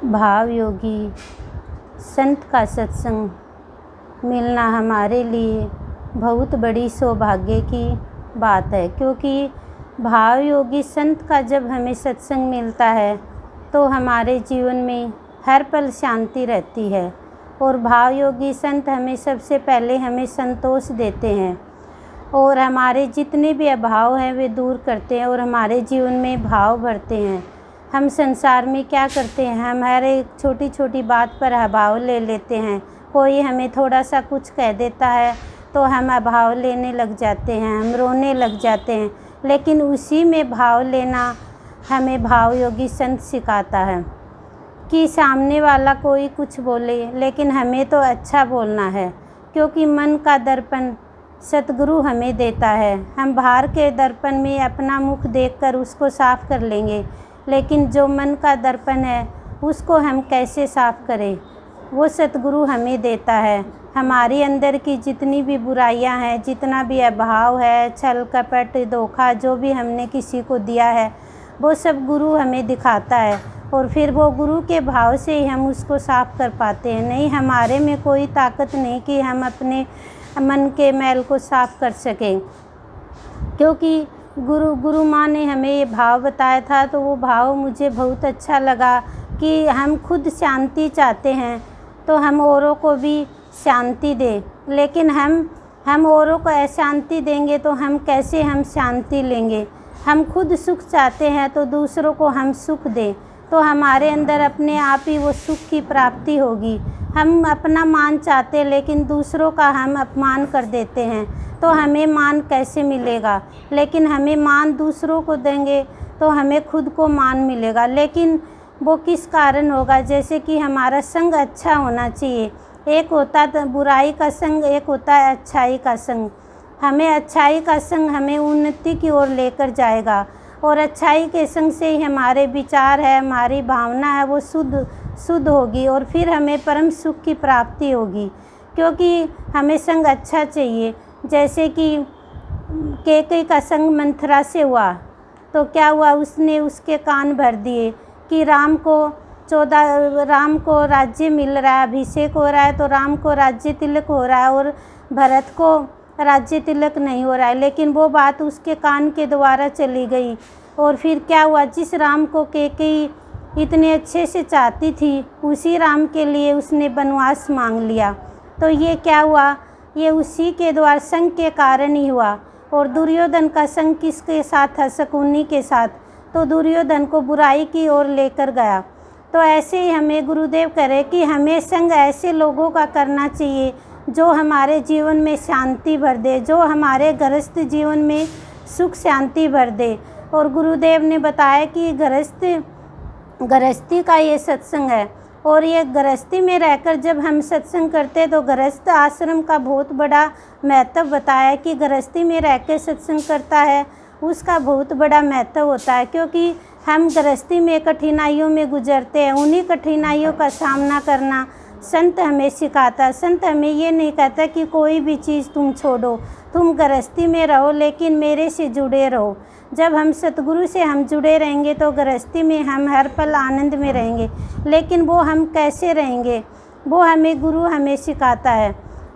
भाव योगी संत का सत्संग मिलना हमारे लिए बहुत बड़ी सौभाग्य की बात है, क्योंकि भाव योगी संत का जब हमें सत्संग मिलता है तो हमारे जीवन में हर पल शांति रहती है। और भाव योगी संत हमें सबसे पहले हमें संतोष देते हैं और हमारे जितने भी अभाव हैं वे दूर करते हैं और हमारे जीवन में भाव भरते हैं। हम संसार में क्या करते हैं, हम हर एक छोटी छोटी बात पर अभाव ले लेते हैं। कोई हमें थोड़ा सा कुछ कह देता है तो हम अभाव लेने लग जाते हैं, हम रोने लग जाते हैं। लेकिन उसी में भाव लेना हमें भाव योगी संत सिखाता है कि सामने वाला कोई कुछ बोले लेकिन हमें तो अच्छा बोलना है, क्योंकि मन का दर्पण सतगुरु हमें देता है। हम बाहर के दर्पण में अपना मुख देखकर उसको साफ़ कर लेंगे, लेकिन जो मन का दर्पण है उसको हम कैसे साफ़ करें, वो सतगुरु हमें देता है। हमारी अंदर की जितनी भी बुराइयां हैं, जितना भी अभाव है, छल कपट धोखा जो भी हमने किसी को दिया है, वो सब गुरु हमें दिखाता है और फिर वो गुरु के भाव से ही हम उसको साफ़ कर पाते हैं। नहीं, हमारे में कोई ताकत नहीं कि हम अपने मन के मैल को साफ़ कर सकें, क्योंकि गुरु माँ ने हमें ये भाव बताया था। तो वो भाव मुझे बहुत अच्छा लगा कि हम खुद शांति चाहते हैं तो हम औरों को भी शांति दें, लेकिन हम औरों को अशांति देंगे तो हम कैसे हम शांति लेंगे। हम खुद सुख चाहते हैं तो दूसरों को हम सुख दें, तो हमारे अंदर अपने आप ही वो सुख की प्राप्ति होगी। हम अपना मान चाहते लेकिन दूसरों का हम अपमान कर देते हैं तो हमें मान कैसे मिलेगा। लेकिन हमें मान दूसरों को देंगे तो हमें खुद को मान मिलेगा। लेकिन वो किस कारण होगा, जैसे कि हमारा संग अच्छा होना चाहिए। एक होता है बुराई का संग, एक होता है अच्छाई का संग। हमें अच्छाई का संग हमें उन्नति की ओर लेकर जाएगा और अच्छाई के संग से ही हमारे विचार है, हमारी भावना है, वो शुद्ध होगी और फिर हमें परम सुख की प्राप्ति होगी, क्योंकि हमें संग अच्छा चाहिए। जैसे कि कैकेयी का संग मंथरा से हुआ तो क्या हुआ, उसने उसके कान भर दिए कि राम को राज्य मिल रहा है, अभिषेक हो रहा है, तो राम को राज्य तिलक हो रहा है और भरत को राज्य तिलक नहीं हो रहा है। लेकिन वो बात उसके कान के द्वारा चली गई और फिर क्या हुआ, जिस राम को कैकेयी इतने अच्छे से चाहती थी उसी राम के लिए उसने वनवास मांग लिया। तो ये क्या हुआ, ये उसी के द्वारा संग के कारण ही हुआ। और दुर्योधन का संग किसके साथ था, शकुनी के साथ, तो दुर्योधन को बुराई की ओर लेकर गया। तो ऐसे ही हमें गुरुदेव करे कि हमें संग ऐसे लोगों का करना चाहिए जो हमारे जीवन में शांति भर दे, जो हमारे गृहस्थ जीवन में सुख शांति भर दे। और गुरुदेव ने बताया कि गृहस्थी का ये सत्संग है और ये गृहस्थी में रहकर जब हम सत्संग करते तो गृहस्थ आश्रम का बहुत बड़ा महत्व बताया कि गृहस्थी में रहकर सत्संग करता है उसका बहुत बड़ा महत्व होता है, क्योंकि हम गृहस्थी में कठिनाइयों में गुजरते हैं। उन्हीं कठिनाइयों का सामना करना संत हमें सिखाता है। संत हमें ये नहीं कहता कि कोई भी चीज़ तुम छोड़ो, तुम गृहस्थी में रहो लेकिन मेरे से जुड़े रहो। जब हम सतगुरु से हम जुड़े रहेंगे तो गृहस्थी में हम हर पल आनंद में रहेंगे। लेकिन वो हम कैसे रहेंगे, वो गुरु हमें सिखाता है।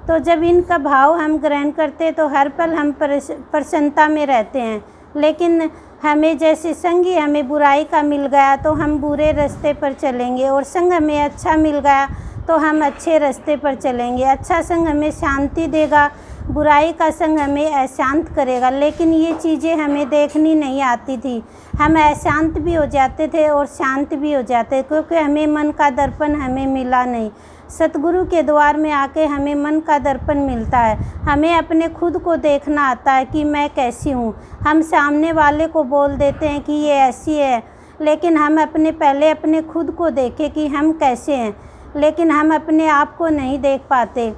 तो जब इनका भाव हम ग्रहण करते तो हर पल हम प्रसन्नता में रहते हैं। लेकिन हमें जैसे संगी हमें बुराई का मिल गया तो हम बुरे रास्ते पर चलेंगे, और संग हमें अच्छा मिल गया तो हम अच्छे रास्ते पर चलेंगे। अच्छा संग हमें शांति देगा, बुराई का संग हमें अशांत करेगा। लेकिन ये चीज़ें हमें देखनी नहीं आती थी, हम अशांत भी हो जाते थे और शांत भी हो जाते, क्योंकि हमें मन का दर्पण हमें मिला नहीं। सतगुरु के द्वार में आके हमें मन का दर्पण मिलता है। हमें अपने खुद को देखना आता है कि मैं कैसी हूँ। हम सामने वाले को बोल देते हैं कि ये ऐसी है, लेकिन हम पहले अपने खुद को देखें कि हम कैसे हैं। लेकिन हम अपने आप को नहीं देख पाते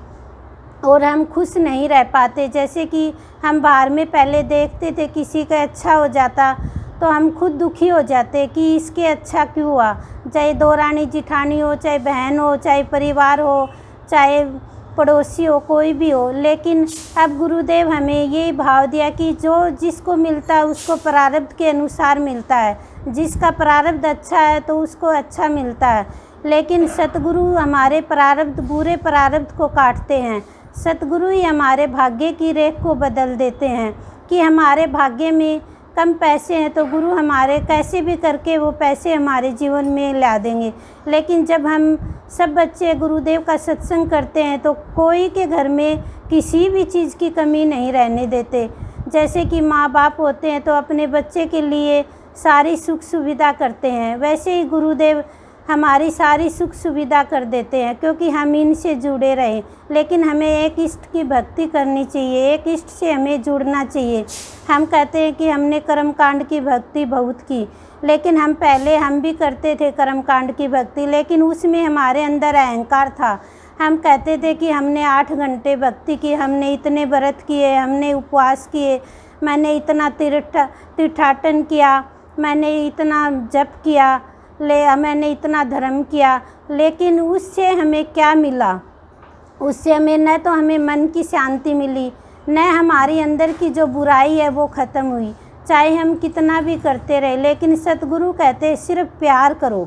और हम खुश नहीं रह पाते। जैसे कि हम बाहर में पहले देखते थे किसी का अच्छा हो जाता तो हम खुद दुखी हो जाते कि इसके अच्छा क्यों हुआ, चाहे दौरानी जिठानी हो, चाहे बहन हो, चाहे परिवार हो, चाहे पड़ोसी हो, कोई भी हो। लेकिन अब गुरुदेव हमें ये भाव दिया कि जो जिसको मिलता है उसको प्रारब्ध के अनुसार मिलता है। जिसका प्रारब्ध अच्छा है तो उसको अच्छा मिलता है। लेकिन सतगुरु हमारे प्रारब्ध, बुरे प्रारब्ध को काटते हैं। सतगुरु ही हमारे भाग्य की रेख को बदल देते हैं कि हमारे भाग्य में कम पैसे हैं तो गुरु हमारे कैसे भी करके वो पैसे हमारे जीवन में ला देंगे। लेकिन जब हम सब बच्चे गुरुदेव का सत्संग करते हैं तो कोई के घर में किसी भी चीज़ की कमी नहीं रहने देते। जैसे कि माँ बाप होते हैं तो अपने बच्चे के लिए सारी सुख सुविधा करते हैं, वैसे ही गुरुदेव हमारी सारी सुख सुविधा कर देते हैं क्योंकि हम इनसे जुड़े रहें। लेकिन हमें एक इष्ट की भक्ति करनी चाहिए, एक इष्ट से हमें जुड़ना चाहिए। हम कहते हैं कि हमने कर्मकांड की भक्ति बहुत की, लेकिन हम भी करते थे कर्मकांड की भक्ति, लेकिन उसमें हमारे अंदर अहंकार था। हम कहते थे कि हमने 8 घंटे भक्ति की, हमने इतने व्रत किए, हमने उपवास किए, मैंने इतना तीर्थाटन किया, मैंने इतना जप किया, मैंने इतना धर्म किया, लेकिन उससे हमें क्या मिला? उससे हमें न तो हमें मन की शांति मिली, न हमारी अंदर की जो बुराई है वो ख़त्म हुई, चाहे हम कितना भी करते रहे। लेकिन सतगुरु कहते हैं सिर्फ प्यार करो,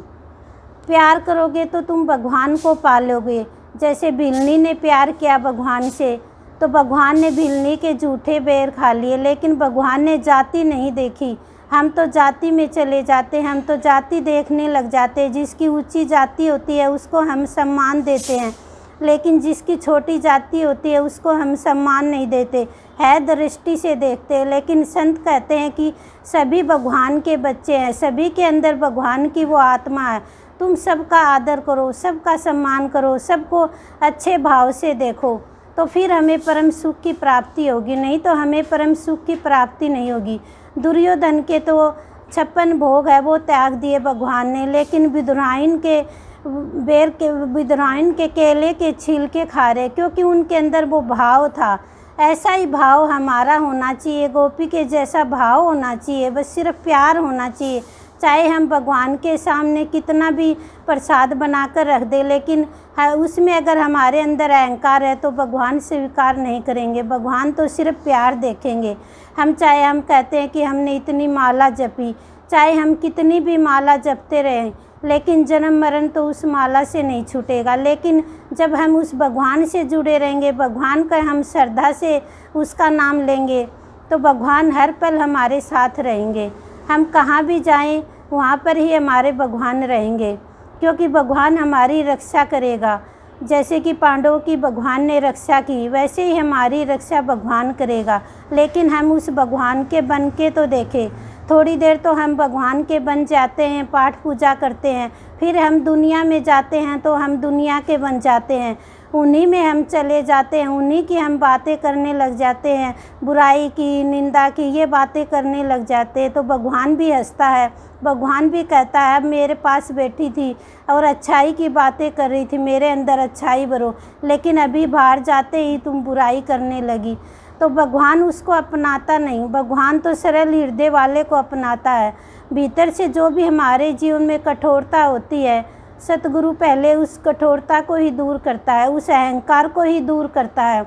प्यार करोगे तो तुम भगवान को पालोगे। जैसे भिलनी ने प्यार किया भगवान से तो भगवान ने भिलनी के जूठे बेर खा लिए, लेकिन भगवान ने जाति नहीं देखी। हम तो जाति में चले जाते हैं, हम तो जाति देखने लग जाते हैं। जिसकी ऊंची जाति होती है उसको हम सम्मान देते हैं, लेकिन जिसकी छोटी जाति होती है उसको हम सम्मान नहीं देते, है दृष्टि से देखते हैं। लेकिन संत कहते हैं कि सभी भगवान के बच्चे हैं, सभी के अंदर भगवान की वो आत्मा है। तुम सबका आदर करो, सबका सम्मान करो, सबको अच्छे भाव से देखो, तो फिर हमें परम सुख की प्राप्ति होगी, नहीं तो हमें परम सुख की प्राप्ति नहीं होगी। दुर्योधन के तो 56 भोग है वो त्याग दिए भगवान ने, लेकिन विदुराइन के केले के छिलके खा रहे, क्योंकि उनके अंदर वो भाव था। ऐसा ही भाव हमारा होना चाहिए, गोपी के जैसा भाव होना चाहिए, बस सिर्फ प्यार होना चाहिए। चाहे हम भगवान के सामने कितना भी प्रसाद बनाकर रख दें, लेकिन उसमें अगर हमारे अंदर अहंकार है तो भगवान स्वीकार नहीं करेंगे। भगवान तो सिर्फ प्यार देखेंगे। हम कहते हैं कि हमने इतनी माला जपी, चाहे हम कितनी भी माला जपते रहें, लेकिन जन्म मरण तो उस माला से नहीं छूटेगा। लेकिन जब हम उस भगवान से जुड़े रहेंगे, भगवान का हम श्रद्धा से उसका नाम लेंगे, तो भगवान हर पल हमारे साथ रहेंगे। हम कहाँ भी जाएं वहाँ पर ही हमारे भगवान रहेंगे, क्योंकि भगवान हमारी रक्षा करेगा। जैसे कि पांडवों की भगवान ने रक्षा की, वैसे ही हमारी रक्षा भगवान करेगा। लेकिन हम उस भगवान के बन के तो देखें। थोड़ी देर तो हम भगवान के बन जाते हैं, पाठ पूजा करते हैं, फिर हम दुनिया में जाते हैं तो हम दुनिया के बन जाते हैं, उन्हीं में हम चले जाते हैं, उन्हीं की हम बातें करने लग जाते हैं, बुराई की, निंदा की, ये बातें करने लग जाते हैं। तो भगवान भी हंसता है, भगवान भी कहता है अब मेरे पास बैठी थी और अच्छाई की बातें कर रही थी, मेरे अंदर अच्छाई भरो, लेकिन अभी बाहर जाते ही तुम बुराई करने लगी। तो भगवान उसको अपनाता नहीं, भगवान तो सरल हृदय वाले को अपनाता है। भीतर से जो भी हमारे जीवन में कठोरता होती है, सतगुरु पहले उस कठोरता को ही दूर करता है, उस अहंकार को ही दूर करता है।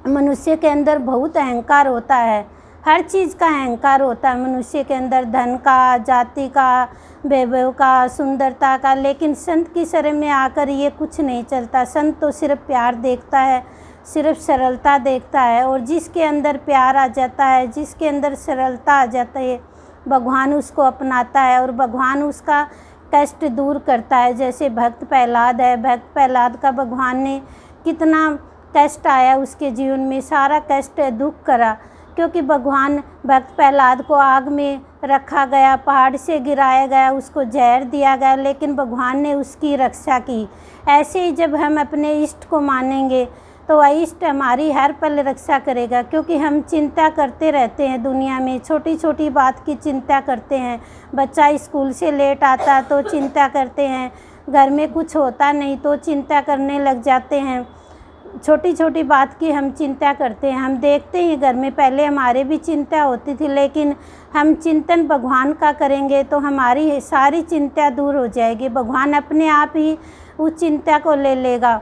मनुष्य के अंदर बहुत अहंकार होता है, हर चीज़ का अहंकार होता है मनुष्य के अंदर, धन का, जाति का, वैभव का, सुंदरता का। लेकिन संत की शरण में आकर ये कुछ नहीं चलता। संत तो सिर्फ प्यार देखता है, सिर्फ सरलता देखता है, और जिसके अंदर प्यार आ जाता है, जिसके अंदर सरलता आ जाती है, भगवान उसको अपनाता है और भगवान उसका कष्ट दूर करता है। जैसे भक्त प्रहलाद है, भक्त प्रहलाद का भगवान ने कितना कष्ट आया उसके जीवन में, सारा कष्ट दुख करा, क्योंकि भगवान भक्त प्रहलाद को आग में रखा गया, पहाड़ से गिराया गया, उसको जहर दिया गया, लेकिन भगवान ने उसकी रक्षा की। ऐसे ही जब हम अपने इष्ट को मानेंगे तो इष्ट हमारी हर पल रक्षा करेगा, क्योंकि हम चिंता करते रहते हैं दुनिया में, छोटी छोटी बात की चिंता करते हैं। बच्चा स्कूल से लेट आता तो चिंता करते हैं, घर में कुछ होता नहीं तो चिंता करने लग जाते हैं, छोटी छोटी बात की हम चिंता करते हैं। हम देखते हैं घर में पहले हमारे भी चिंता होती थी, लेकिन हम चिंतन भगवान का करेंगे तो हमारी सारी चिंता दूर हो जाएगी। भगवान अपने आप ही उस चिंता को ले लेगा।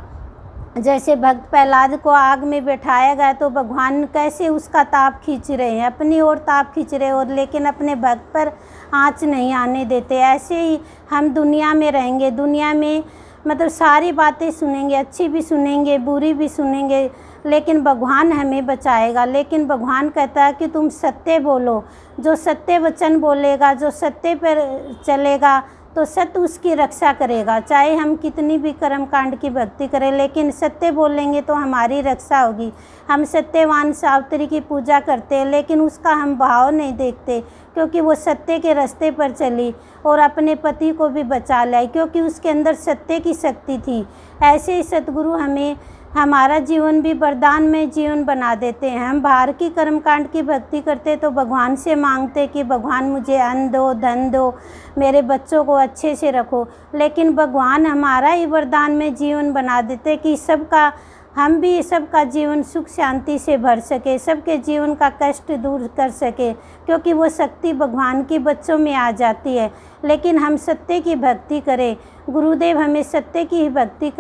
जैसे भक्त प्रहलाद को आग में बैठाया गया तो भगवान कैसे उसका ताप खींच रहे हैं, अपनी ओर ताप खींच रहे और लेकिन अपने भक्त पर आँच नहीं आने देते। ऐसे ही हम दुनिया में रहेंगे, दुनिया में मतलब सारी बातें सुनेंगे, अच्छी भी सुनेंगे, बुरी भी सुनेंगे, लेकिन भगवान हमें बचाएगा। लेकिन भगवान कहता है कि तुम सत्य बोलो, जो सत्य वचन बोलेगा, जो सत्य पर चलेगा तो सत्य उसकी रक्षा करेगा। चाहे हम कितनी भी कर्म कांड की भक्ति करें, लेकिन सत्य बोलेंगे तो हमारी रक्षा होगी। हम सत्यवान सावित्री की पूजा करते हैं, लेकिन उसका हम भाव नहीं देखते, क्योंकि वो सत्य के रास्ते पर चली और अपने पति को भी बचा लाई, क्योंकि उसके अंदर सत्य की शक्ति थी। ऐसे ही सतगुरु हमें हमारा जीवन भी वरदान में जीवन बना देते हैं। हम बाहर की कर्मकांड की भक्ति करते तो भगवान से मांगते कि भगवान मुझे अन्न दो, धन दो, मेरे बच्चों को अच्छे से रखो, लेकिन भगवान हमारा ही वरदान में जीवन बना देते कि सबका हम भी सबका जीवन सुख शांति से भर सके, सबके जीवन का कष्ट दूर कर सके, क्योंकि वो शक्ति भगवान की बच्चों में आ जाती है। लेकिन हम सत्य की भक्ति करें, गुरुदेव हमें सत्य की ही भक्ति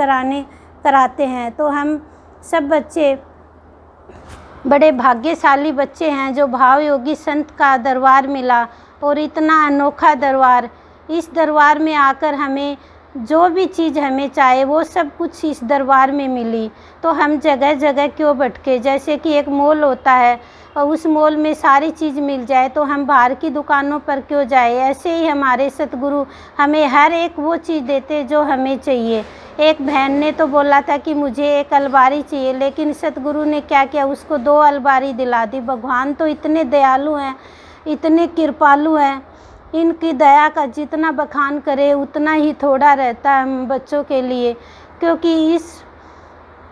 कराते हैं, तो हम सब बच्चे बड़े भाग्यशाली बच्चे हैं जो भाव योगी संत का दरबार मिला। और इतना अनोखा दरबार, इस दरबार में आकर हमें जो भी चीज़ हमें चाहे वो सब कुछ इस दरबार में मिली। तो हम जगह जगह क्यों भटके, जैसे कि एक मॉल होता है और उस मॉल में सारी चीज़ मिल जाए तो हम बाहर की दुकानों पर क्यों जाए। ऐसे ही हमारे सतगुरु हमें हर एक वो चीज़ देते जो हमें चाहिए। एक बहन ने तो बोला था कि मुझे एक अलमारी चाहिए, लेकिन सतगुरु ने क्या किया, उसको 2 अलमारी दिला दी। भगवान तो इतने दयालु हैं, इतने कृपालु हैं, इनकी दया का जितना बखान करे उतना ही थोड़ा रहता है हम बच्चों के लिए, क्योंकि इस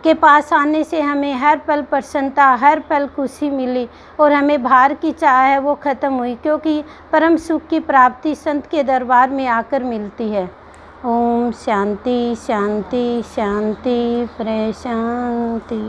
के पास आने से हमें हर पल प्रसन्नता, हर पल खुशी मिली और हमें बाहर की चाह है वो ख़त्म हुई, क्योंकि परम सुख की प्राप्ति संत के दरबार में आकर मिलती है। ओम शांति शांति शांति प्रशांति।